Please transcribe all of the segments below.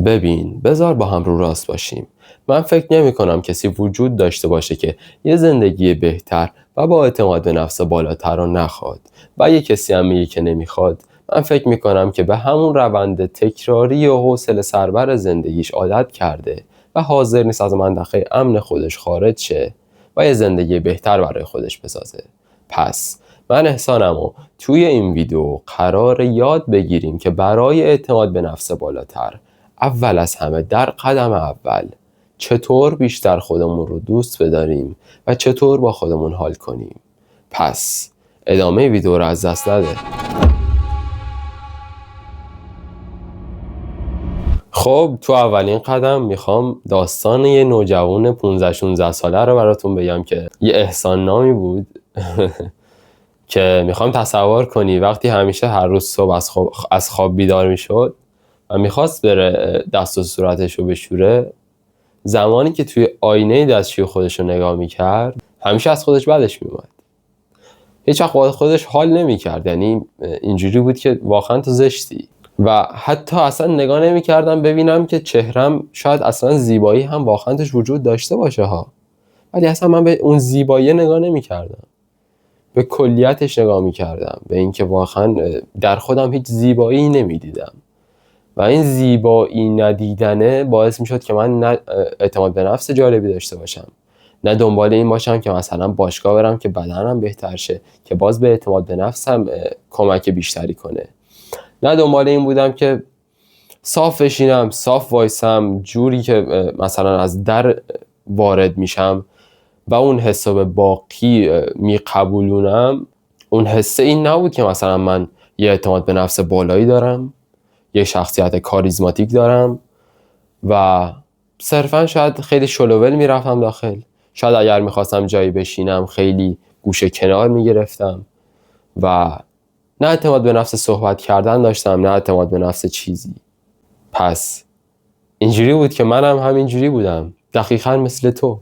ببین، بذار با هم رو راست باشیم. من فکر نمی کنم کسی وجود داشته باشه که یه زندگی بهتر و با اعتماد به نفس بالاتر رو نخواد و یه کسی هم میگه که نمیخواد. من فکر میکنم که به همون روند تکراری و حوصله سربر زندگیش عادت کرده و حاضر نیست از منطقه امن خودش خارج شه و یه زندگی بهتر برای خودش بسازه. پس من احسانمو توی این ویدیو قرار یاد بگیریم که برای اعتماد به نفس بالاتر اول از همه در قدم اول چطور بیشتر خودمون رو دوست بداریم و چطور با خودمون حال کنیم. پس ادامه ویدیو رو از دست نده. خب تو اولین قدم میخوام داستان یه نوجوان 15-16 ساله رو براتون بگم که یه احسان نامی بود که میخوام تصور کنی وقتی همیشه هر روز صبح از خواب بیدار میشد و میخواست بره دست و صورتش رو بشوره، زمانی که توی آینه دستشوی خودش رو نگاه میکرد همیشه از خودش بدش میومد. هیچ وقت با خودش حال نمیکرد، یعنی اینجوری بود که واقعا تو زشتی. و حتی اصلا نگاه نمیکردم ببینم که چهرم شاید اصلا زیبایی هم واقعا توش وجود داشته باشه ها، ولی اصلا من به اون زیبایی نگاه نمیکردم، به کلیتش نگاه میکردم، به اینکه واقعا در خودم هیچ زیبایی نمیدیدم و این زیبایی ندیدنه باعث میشد که من نه اعتماد به نفس جالبی داشته باشم، نه دنبال این باشم که مثلا باشگاه برم که بدنم بهتر شه که باز به اعتماد به نفسم کمک بیشتری کنه، نه دنبال این بودم که صاف بشینم، صاف وایسم جوری که مثلا از در وارد میشم و اون حساب باقی میقبولونم. اون حسه این نبود که مثلا من یه اعتماد به نفس بالایی دارم، یه شخصیت کاریزماتیک دارم و صرفا شاید خیلی شلوول میرفتم داخل، شاید اگر میخواستم جایی بشینم خیلی گوشه کنار میگرفتم و نه اعتماد به نفس صحبت کردن داشتم، نه اعتماد به نفس چیزی. پس اینجوری بود که منم همینجوری بودم، دقیقاً مثل تو،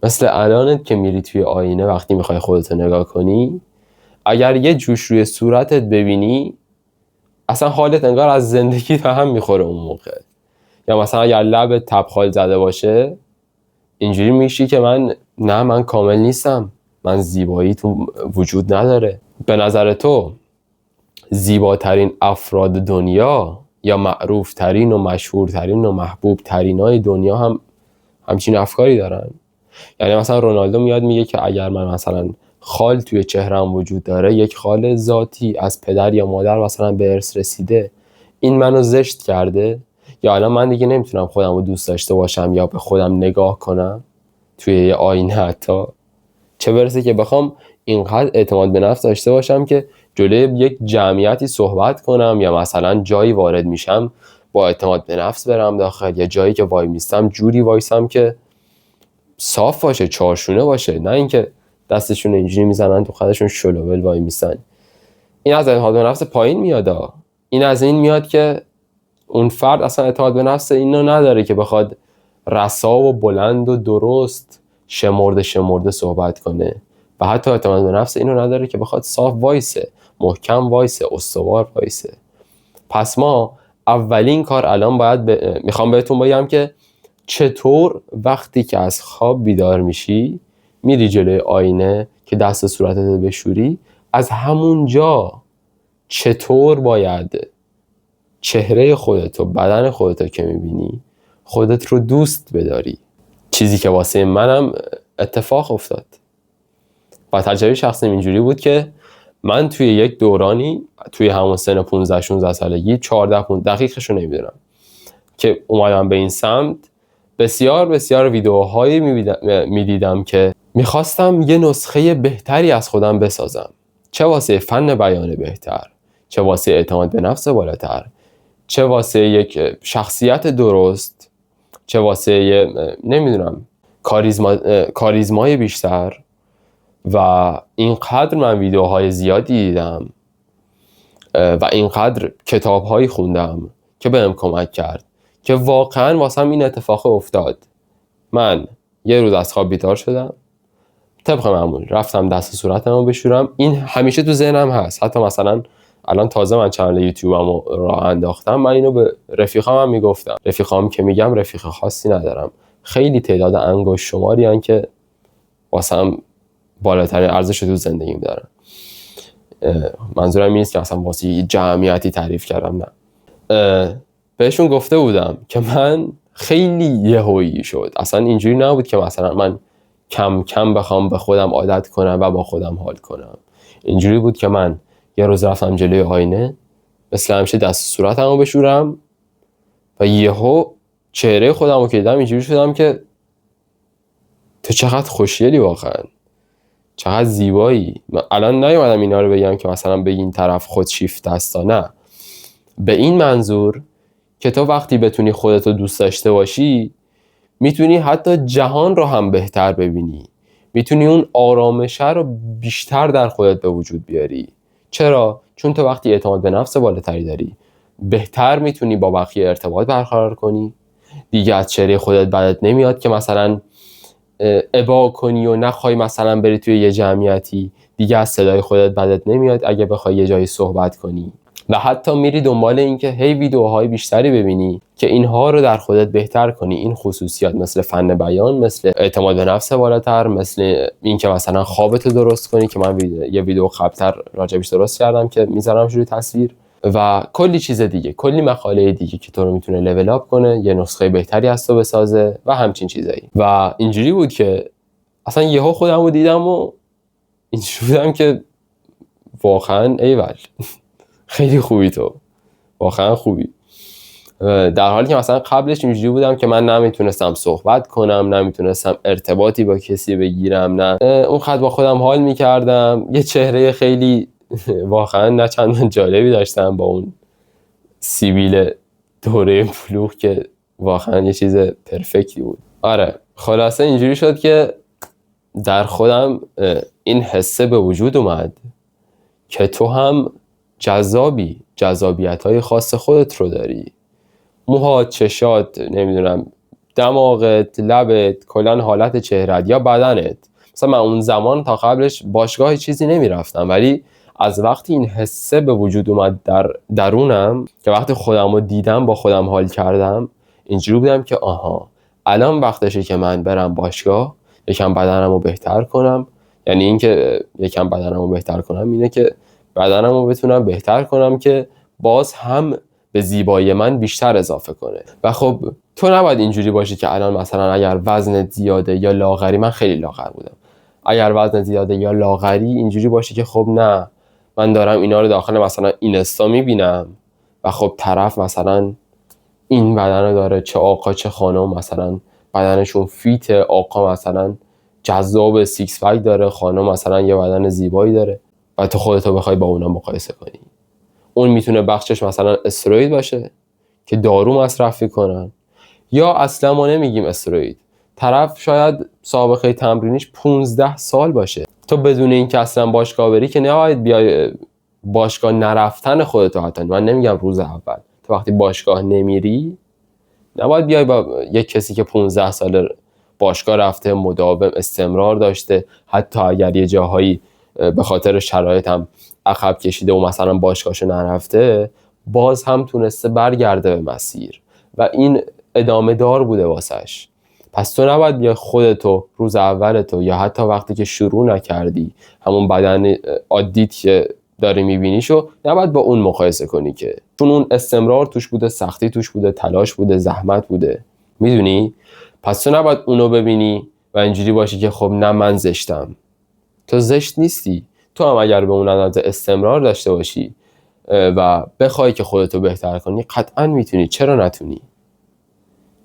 مثل الانت که میری توی آینه وقتی میخوای خودتو نگاه کنی، اگر یه جوش روی صورتت ببینی اصلا حالت انگار از زندگی به هم میخوره اون موقع، یا مثلا اگر لبت تبخال زده باشه اینجوری میشی که من کامل نیستم، من زیبایی تو وجود نداره. به نظر تو زیباترین افراد دنیا یا معروفترین و مشهورترین و محبوب ترین های دنیا هم همچین افکاری دارن؟ یعنی مثلا رونالدو میاد میگه که اگر من مثلا خال توی چهرم وجود داره، یک خال ذاتی از پدر یا مادر مثلا به ارث رسیده، این منو زشت کرده، یا الان من دیگه نمیتونم خودم رو دوست داشته باشم یا به خودم نگاه کنم توی یه آینه، حتی چه برسه که بخوام اینقدر اعتماد به نفس داشته باشم که جلوی یک جمعیتی صحبت کنم یا مثلا جایی وارد میشم با اعتماد به نفس برم داخل، یا جایی که وای میستم جوری وایسم که صاف باشه، چارشونه باشه، نه اینکه دستشون اینجوری میزنن تو خودشون شلوول وای میستن. این از اعتماد به نفس پایین میاد. این از این میاد که اون فرد اصلا اعتماد به نفس اینو نداره که بخواد رسا و بلند و درست شمرده صحبت کنه، و حتی اعتماد به نفس اینو نداره که بخواد صاف وایسه، محکم وایسه، استوار وایسه. پس ما اولین کار الان باید میخوام بهتون بگم که چطور وقتی که از خواب بیدار میشی میری جلوی آینه که دست صورتت رو بشوری، از همونجا چطور باید چهره خودت و بدن خودت رو که میبینی خودت رو دوست بداری، چیزی که واسه منم اتفاق افتاد. با تجربه شخصی اینجوری بود که من توی یک دورانی توی همون سن 15-16 سالگی 14 دقیقش رو نمیدونم که اومدم به این سمت، بسیار ویدیوهایی میدیدم که میخواستم یه نسخه بهتری از خودم بسازم، چه واسه فن بیان بهتر، چه واسه اعتماد به نفس بالاتر، چه واسه یک شخصیت درست، چه واسه نمیدونم کاریزمای بیشتر. و اینقدر من ویدیوهای زیادی دیدم و اینقدر کتابهایی خوندم که بهم کمک کرد که واقعا واسم این اتفاق افتاد. من یه روز از خواب بیدار شدم، طبق معمول رفتم دست صورتمو بشورم. این همیشه تو ذهنم هست، حتی مثلا الان تازه من چنل یوتیوبمو راه انداختم، من اینو به رفیقام هم میگفتم. رفیقام که میگم رفیق خاصی ندارم، خیلی تعداد انگشت شماری ان که واسم بالاترین ارزش تو زندگیم دارن. منظورم این نیست که اصلا واسه جمعیتی تعریف کردم، نه. بهشون گفته بودم که من خیلی یهویی شد، اصلا اینجوری نبود که مثلا من کم کم بخوام به خودم عادت کنم و با خودم حال کنم. اینجوری بود که من یه روز رفتم جلوی آینه، مثل همیشه دست صورتمو بشورم و یهو چهره خودمو که دیدم اینجوری شدم که تو چقدر خوشگلی، واقعا چقدر زیبایی. من الان نیومدم اینا رو بگم که مثلا بگین طرف خودشیفته است، نه، به این منظور که تو وقتی بتونی خودتو دوست داشته باشی میتونی حتی جهان رو هم بهتر ببینی، میتونی اون آرامشه رو بیشتر در خودت به وجود بیاری. چرا؟ چون تو وقتی اعتماد به نفس بالاتری داری، بهتر میتونی با بقیه ارتباط برقرار کنی، دیگه از چهره خودت بدت نمیاد که مثلا ابا کنی و نخوای مثلا بری توی یه جمعیتی، دیگه از صدای خودت بدت نمیاد اگه بخوای یه جایی صحبت کنی، و حتی میری دنبال این که هی ویدیوهای بیشتری ببینی که اینها رو در خودت بهتر کنی. این خصوصیات مثل فن بیان، مثل اعتماد به نفس بالاتر، مثل این که مثلا خوابتو درست کنی که من یه ویدیو قبل‌تر راجبش درست کردم که میذارم روی تصویر، و کلی چیز دیگه، کلی مقاله دیگه که تو رو میتونه لول اپ کنه، یه نسخه بهتری از تو بسازه و همچین چیزایی. و اینجوری بود که اصلا یهو خودمو دیدم و اینجوری بودم که واقعا ایول خیلی خوبی تو، واقعا خوبی. در حالی که مثلا قبلش اینجوری بودم که من نمیتونستم صحبت کنم، نمیتونستم ارتباطی با کسی بگیرم، نه اون خط با خودم حال میکردم، یه چهره خیلی واقعا نه چندان جالبی داشتم با اون سیبیل دوره بلوغ که واقعا یه چیز پرفکتی بود. آره، خلاصه اینجوری شد که در خودم این حسه به وجود اومد که تو هم جذابی، جذابیت‌های خاص خودت رو داری، موهات، چشات، نمیدونم دماغت، لبت، کلان حالت چهرت یا بدنت. مثلا من اون زمان تا قبلش باشگاه چیزی نمیرفتم، ولی از وقتی این حسه به وجود اومد در درونم که وقتی خودم رو دیدم با خودم حال کردم، اینجوری بودم که آها الان وقتشه که من برم باشگاه یکم بدنم رو بهتر کنم. یعنی این که یکم بدنم رو بهتر کنم اینه که بدنم رو بتونم بهتر کنم که باز هم به زیبایی من بیشتر اضافه کنه. و خب تو نباید اینجوری باشی که الان مثلا اگر وزنت زیاده یا لاغری، من خیلی لاغر بودم، اگر وزنت زیاده یا لاغری اینجوری باشی که خب نه من دارم اینا رو داخل مثلا اینستا میبینم و خب طرف مثلا این بدن رو داره، چه آقا چه خانم مثلا بدنشون فیت، آقا مثلا جذاب سیکس پک داره، خانم مثلا یه بدن زیبایی داره و تو خودتو بخوای با اونا مقایسه کنی. اون میتونه بخشش مثلا استروید باشه که دارو مصرف کنن، یا اصلا ما نمیگیم استروید، طرف شاید سابقه تمرینیش 15 سال باشه. تو بدون این که اصلا باشگاه بری که نباید بیای باشگاه نرفتن خودتو، حتی من نمیگم روز اول، تو وقتی باشگاه نمیری نباید بیای با یک کسی که 15 سال باشگاه رفته، مداوم استمرار داشته، حتی اگر یه جاهایی به خاطر شرایط هم عقب کشیده و مثلا باشگاهشو نرفته، باز هم تونسته برگرده به مسیر و این ادامه دار بوده واسش. پس تو نباید بیا خودتو روز اولتو یا حتی وقتی که شروع نکردی همون بدن عادیت که داری میبینیشو نباید با اون مقایسه کنی، که چون اون استمرار توش بوده، سختی توش بوده، تلاش بوده، زحمت بوده، میدونی؟ پس تو نباید اونو ببینی و اینجوری باشی که خب نه من زشتم. تو زشت نیستی، تو هم اگر به اون اندازه استمرار داشته باشی و بخوای که خودتو بهتر کنی قطعا میتونی، چرا نتونی؟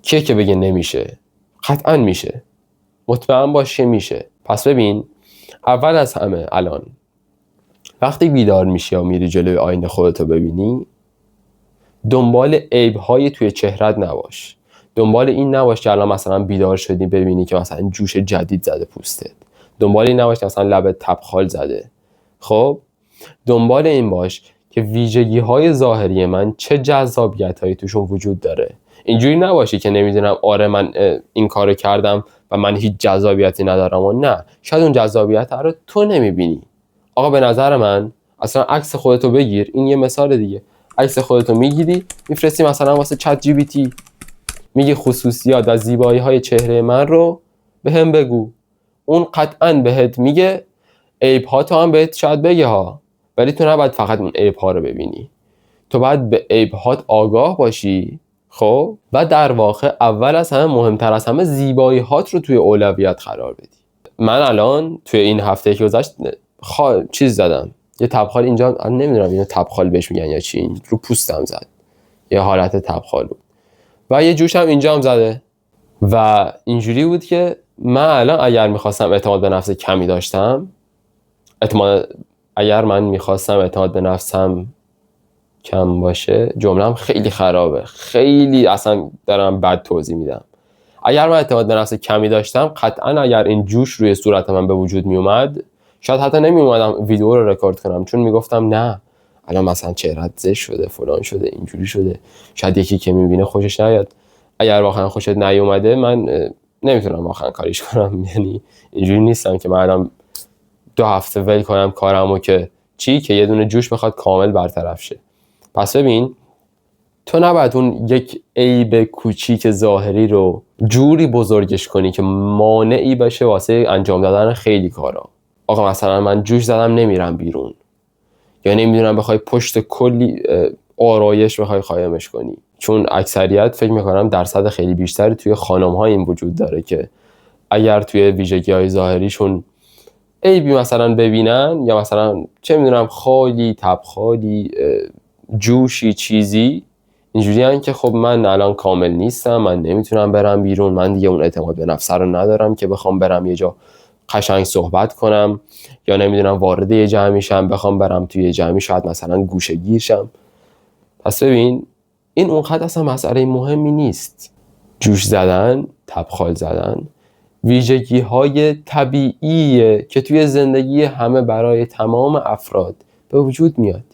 کیه که بگه نمیشه؟ قطعا میشه، مطمئن باش که میشه. پس ببین، اول از همه الان وقتی بیدار میشی یا میری جلوی آینه خودتو ببینی، دنبال عیب‌های توی چهرت نباش. دنبال این نباش که الان مثلا بیدار شدی ببینی که مثلا جوش جدید زده پوستت، دنبال این نباش که مثلا لبت تبخال زده. خب دنبال این باش که ویژگی‌های ظاهری من چه جذابیت‌هایی توشون وجود داره. اینجوری نباشی که نمیدونم آره من این کارو کردم و من هیچ جذابیتی ندارم، و نه، شاید اون جذابیت رو تو نمیبینی. آقا به نظر من اصلا عکس خودتو بگیر، این یه مثال دیگه. عکس خودتو میگیری میفرستی مثلا واسه چت جی پی تی، میگی خصوصیات و زیبایی‌های چهره من رو بهم بگو. اون قطعاً بهت میگه، عیب‌ها تو هم بهت شاید بگه ها، ولی تو نباید فقط اون عیب‌ها رو ببینی، تو باید به عیب‌هات آگاه باشی. خب و در واقع اول از همه، مهمتر از همه، زیبایی‌هات رو توی اولویت قرار بدی. من الان توی این هفته که گذشت چیز زدم، یه تبخال اینجا، نمیدونم اینو تبخال بهش میگن یا چی، رو پوستم زد، یه حالت تبخال بود و یه جوشم اینجا هم زده و اینجوری بود که من الان اگر میخواستم اعتماد به نفس کمی داشتم، اگر من میخواستم اعتماد به نفسم کم باشه، جمله‌ام خیلی خرابه، خیلی اصلا دارم بد توضیح میدم. اگر من اعتماد به نفس کمی داشتم، قطعا اگر این جوش روی صورت من به وجود میومد، شاید حتی نمیومدم ویدیو رو رکورد کنم، چون میگفتم نه الان مثلا چهرهت زشت شده، فلان شده، اینجوری شده، شاید یکی که میبینه خوشش نیاد. اگر واقعا خوشت نیومده، من نمیتونم واقعا کاریش کنم. یعنی اینجوری نیستم که من الان 2 هفته ول کنم کارمو که یه دونه جوش بخواد کامل برطرف شه. پس ببین، تو نباید اون یک عیب کوچیک ظاهری رو جوری بزرگش کنی که مانعی بشه واسه انجام دادن خیلی کارا. آقا مثلا من جوش زدم نمیرم بیرون، یا نمیدونم بخوای پشت کلی آرایش بخوای قایمش کنی، چون اکثریت فکر میکنم درصد خیلی بیشتری توی خانم‌ها این وجود داره که اگر توی ویژگی‌های ظاهریشون عیبی مثلا ببینن، یا مثلا چه میدونم خالی، تبخالی، جوشی، چیزی اینجوری هن که خب من الان کامل نیستم، من نمیتونم برم بیرون، من دیگه اون اعتماد به نفس رو ندارم که بخوام برم یه جا قشنگ صحبت کنم، یا نمیدونم وارد یه جمعی شم، بخوام برم توی یه جمعی شاید مثلا گوشه‌گیر شم. پس ببین، این اونقدر اصلا مسئله مهمی نیست. جوش زدن، تبخال زدن، ویژگی‌های طبیعیه که توی زندگی همه برای تمام افراد به وجود میاد.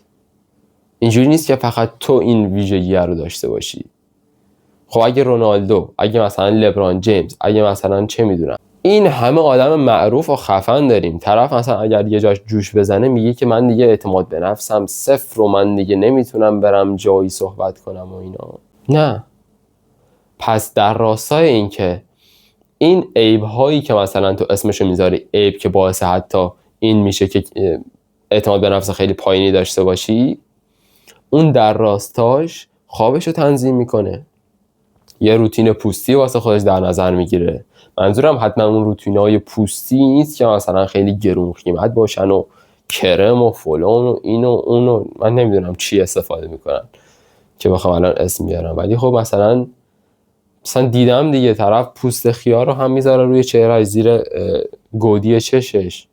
اینجوری نیست که فقط تو این ویژگی رو داشته باشی. خب اگه رونالدو، اگه مثلا لبران جیمز، اگه مثلا چه میدونم، این همه آدم معروف و خفن داریم، طرف مثلا اگر یه جاش جوش بزنه میگه که من دیگه اعتماد به نفسم صفر و من دیگه نمیتونم برم جایی صحبت کنم و اینا. نه. پس در راستای این که این عیب هایی که مثلا تو اسمشو میذاری عیب، که باعث حتی این میشه که اعتماد به نفس خیلی پایینی داشته باشی، اون در راستاش خوابشو تنظیم میکنه، یه روتین پوستی واسه خودش در نظر میگیره. منظورم حتما اون روتینای پوستی نیست که مثلا خیلی گرون قیمت باشن و کرم و فلان و اینو اونو، من نمیدونم چی استفاده میکنن که بخوام الان اسم بیارم، ولی خب مثلا دیدم دیگه، طرف پوست خیار رو هم میذاره روی چهره زیر گودی چشش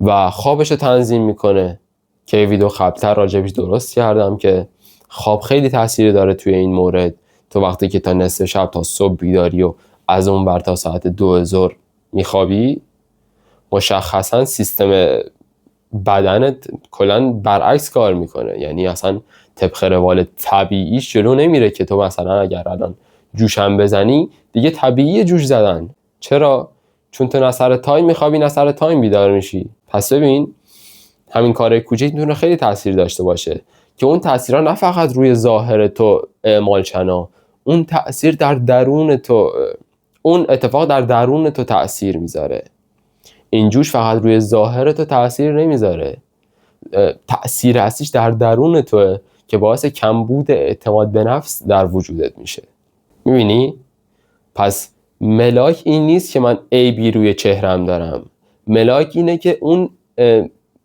و خوابش رو تنظیم میکنه، که ویدیو قبل‌تر راجبش درست کردم که خواب خیلی تاثیر داره توی این مورد. تو وقتی که تا نصف شب تا صبح بیداری و از اون بر تا ساعت 2 ظهر میخوابی، مشخصا سیستم بدنت کلا برعکس کار میکنه، یعنی اصلا طبق روال طبیعیش جلو نمیره که تو مثلا اگر الان جوشم بزنی دیگه طبیعیه جوش زدن. چرا؟ چون تو نه سر تایم میخوابی نه سر تایم بیدار میشی. پس ببین، همین کار کوچیک میتونه خیلی تاثیر داشته باشه که اون تاثیرها نه فقط روی ظاهر تو اعمال شنا، اون تاثیر در درون تو، اون اتفاق در درون تو تاثیر میذاره. این جوش فقط روی ظاهر تو تاثیر نمیذاره، تاثیر اصلیش در درون توه که باعث کمبود اعتماد به نفس در وجودت میشه. میبینی؟ پس ملاک این نیست که من عیبی روی چهرم دارم، ملاک اینه که اون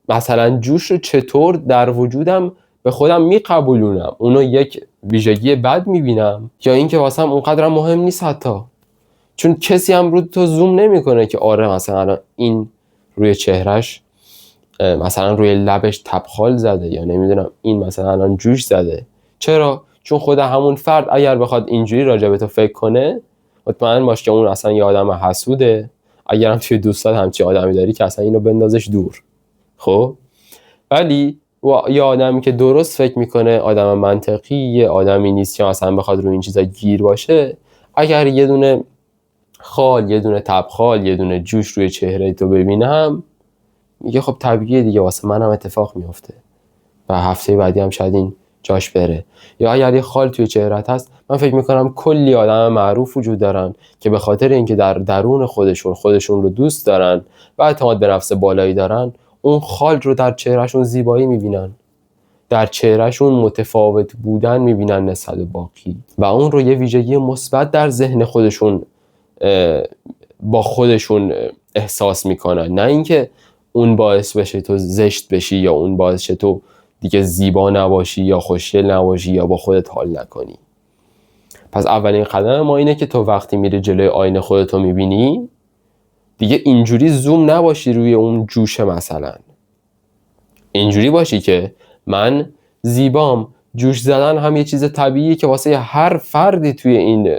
مثلا جوش رو چطور در وجودم به خودم میقبولونم، اونو یک ویژگی بد میبینم، یا اینکه واسم اونقدر مهم نیست حتی، چون کسی هم رو تو زوم نمیکنه که آره مثلا این روی چهرش، مثلا روی لبش تبخال زده، یا نمیدونم این مثلا الان جوش زده. چرا؟ چون خود همون فرد اگر بخواد اینجوری راجع به تو فکر کنه، مطمئن باش که اون اصلا یه آدم حسوده. اگرم توی دوستات همچین آدمی داری که اصلا اینو بندازش دور. خب ولی یه آدمی که درست فکر میکنه، آدم منطقی، یه آدمی نیست که اصلا بخواد روی این چیزا گیر باشه، اگر یه دونه خال، یه دونه تبخال، یه دونه جوش روی چهره تو ببینم، میگه خب طبیعیه دیگه، واسه منم اتفاق میفته و هفته بعدی هم شاید این جاش بره. یا اگر یه خال توی چهرت هست، من فکر میکنم کلی آدم معروف وجود دارن که به خاطر اینکه در درون خودشون رو دوست دارن و اعتماد به نفس بالایی دارن، اون خال رو در چهرهشون زیبایی میبینن، در چهرهشون متفاوت بودن میبینن نسبت به باقی و اون رو یه ویژگی مثبت در ذهن خودشون با خودشون احساس میکنن، نه اینکه اون باعث بشه تو زشت بشی یا اون باعث شه تو دیگه زیبا نباشی یا خوشگل نباشی یا با خودت حال نکنی. پس اولین قدم ما اینه که تو وقتی میری جلوی آینه خودتو میبینی، دیگه اینجوری زوم نباشی روی اون جوشه، مثلا اینجوری باشی که من زیبام. جوش زدن هم یه چیز طبیعیه که واسه هر فردی توی این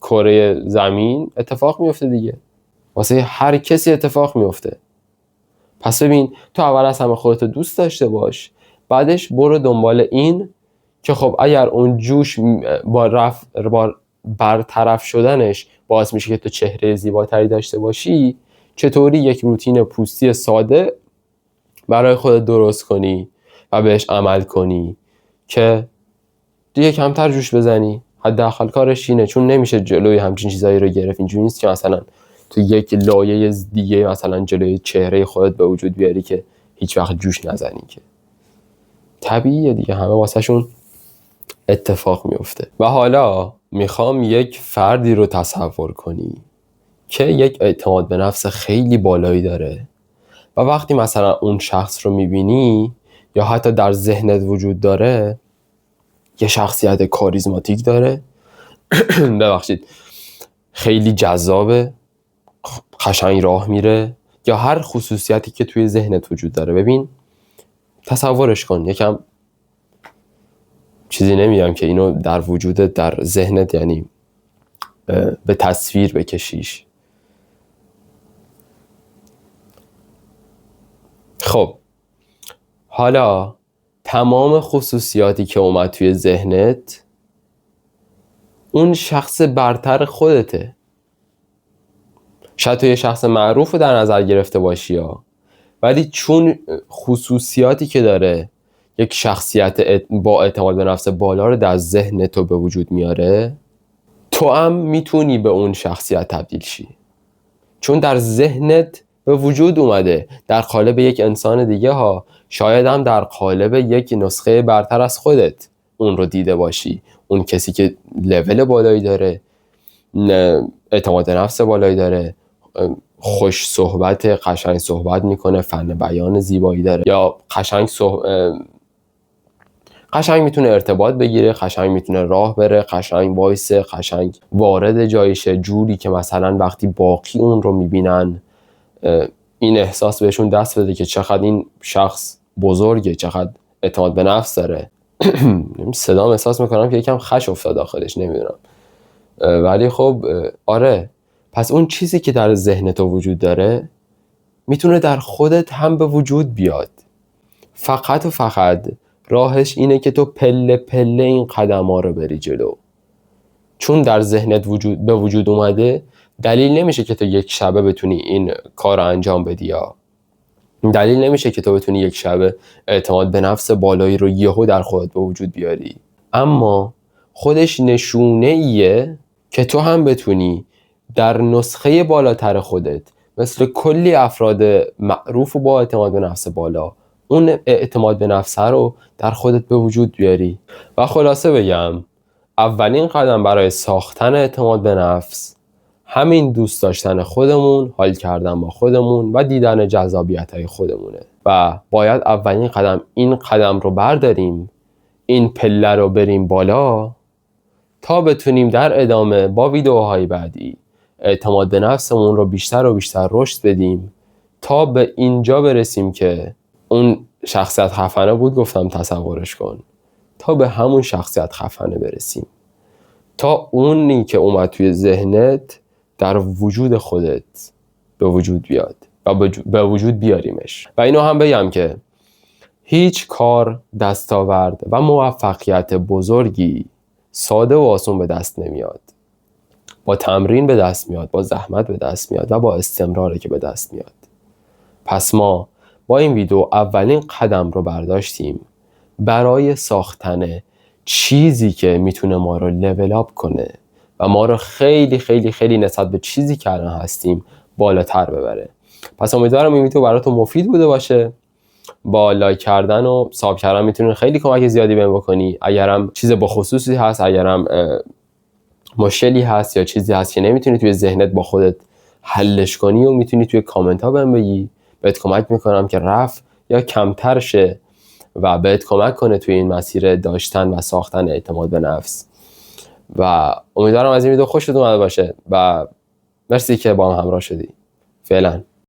کره زمین اتفاق میفته دیگه، واسه هر کسی اتفاق میفته. پس ببین، تو اول از همه خودتو دوست داشته باش، بعدش برو دنبال این که خب اگر اون جوش با برطرف شدنش باعث میشه که تو چهره زیباتری داشته باشی، چطوری یک روتین پوستی ساده برای خودت درست کنی و بهش عمل کنی که دیگه کمتر جوش بزنی. حداقل کارش اینه، چون نمیشه جلوی همچین چیزایی رو گرفت. اینجوری نیست که مثلا تو یک لایه دیگه مثلا جلوی چهره خودت به وجود بیاری که هیچ وقت جوش نزنی، که طبیعیه دیگه، همه واسهشون اتفاق میفته. و حالا میخوام یک فردی رو تصور کنی که یک اعتماد به نفس خیلی بالایی داره و وقتی مثلا اون شخص رو میبینی یا حتی در ذهنت وجود داره، یه شخصیت کاریزماتیک داره ببخشید، خیلی جذابه، قشنگ راه میره، یا هر خصوصیتی که توی ذهنت وجود داره. ببین، تصورش کن، یکم چیزی نمیگم که اینو در وجودت، در ذهنت، یعنی به تصویر بکشیش. خب حالا تمام خصوصیاتی که اومد توی ذهنت، اون شخص برتر خودته. شاید تو یه شخص معروف رو در نظر گرفته باشی ولی چون خصوصیاتی که داره یک شخصیت با اعتماد به نفس بالا رو در ذهن تو به وجود میاره، تو هم میتونی به اون شخصیت تبدیل شی، چون در ذهنت به وجود اومده در قالب یک انسان دیگه شاید هم در قالب یک نسخه برتر از خودت اون رو دیده باشی. اون کسی که لول بالایی داره، اعتماد به نفس بالایی داره، خوش صحبت، قشنگ صحبت میکنه، فن بیان زیبایی داره، یا قشنگ میتونه ارتباط بگیره، قشنگ میتونه راه بره، قشنگ وایسه، قشنگ وارد جایشه، جوری که مثلا وقتی باقی اون رو میبینن این احساس بهشون دست بده که چقدر این شخص بزرگه، چقدر اعتماد به نفس داره. صدام احساس میکنم که یکم خش افتاد داخلش، نمیدونم، ولی خب آره. پس اون چیزی که در ذهن تو وجود داره میتونه در خودت هم به وجود بیاد. فقط و فقط راهش اینه که تو پله پله این قدم ها رو بری جلو. چون در ذهنت به وجود اومده، دلیل نمیشه که تو یک شبه بتونی این کار رو انجام بدی، یا دلیل نمیشه که تو بتونی یک شبه اعتماد به نفس بالایی رو یهو در خودت به وجود بیاری. اما خودش نشونه ایه که تو هم بتونی در نسخه بالاتر خودت، مثل کلی افراد معروف و با اعتماد به نفس بالا، اون اعتماد به نفس رو در خودت به وجود بیاری. و خلاصه بگم، اولین قدم برای ساختن اعتماد به نفس همین دوست داشتن خودمون، حال کردن با خودمون و دیدن جذابیت‌های خودمونه. و باید اولین قدم این قدم رو برداریم، این پله رو بریم بالا، تا بتونیم در ادامه با ویدیوهای بعدی اعتماد به نفسمون رو بیشتر و بیشتر رشد بدیم، تا به اینجا برسیم که اون شخصیت خفنه بود، گفتم تصورش کن، تا به همون شخصیت خفنه برسیم، تا اونی که اومد توی ذهنت در وجود خودت به وجود بیاد و به وجود بیاریمش. و اینو هم بگم که هیچ کار، دستاورد و موفقیت بزرگی ساده و آسون به دست نمیاد. با تمرین به دست میاد، با زحمت به دست میاد و با استمراره که به دست میاد. پس ما با این ویدیو اولین قدم رو برداشتیم برای ساختن چیزی که میتونه ما رو لول اپ کنه و ما رو خیلی خیلی خیلی نسبت به چیزی که الان هستیم بالاتر ببره. پس امیدوارم این ویدیو براتون مفید بوده باشه. با لایک کردن و ساب کردن میتونید خیلی کمک زیادی بهم بکنی. اگرم چیز بخصوصی هست، اگرم مشکلی هست یا چیزی هست که نمیتونی توی ذهنت با خودت حلش کنی و میتونی توی کامنت ها بهم بگی، بهت کمک میکنم که رفع یا کمتر شه و بهت کمک کنه توی این مسیر داشتن و ساختن اعتماد به نفس. و امیدوارم از این ویدیو خوشت اومده باشه و مرسی که با هم همراه شدی. فعلا.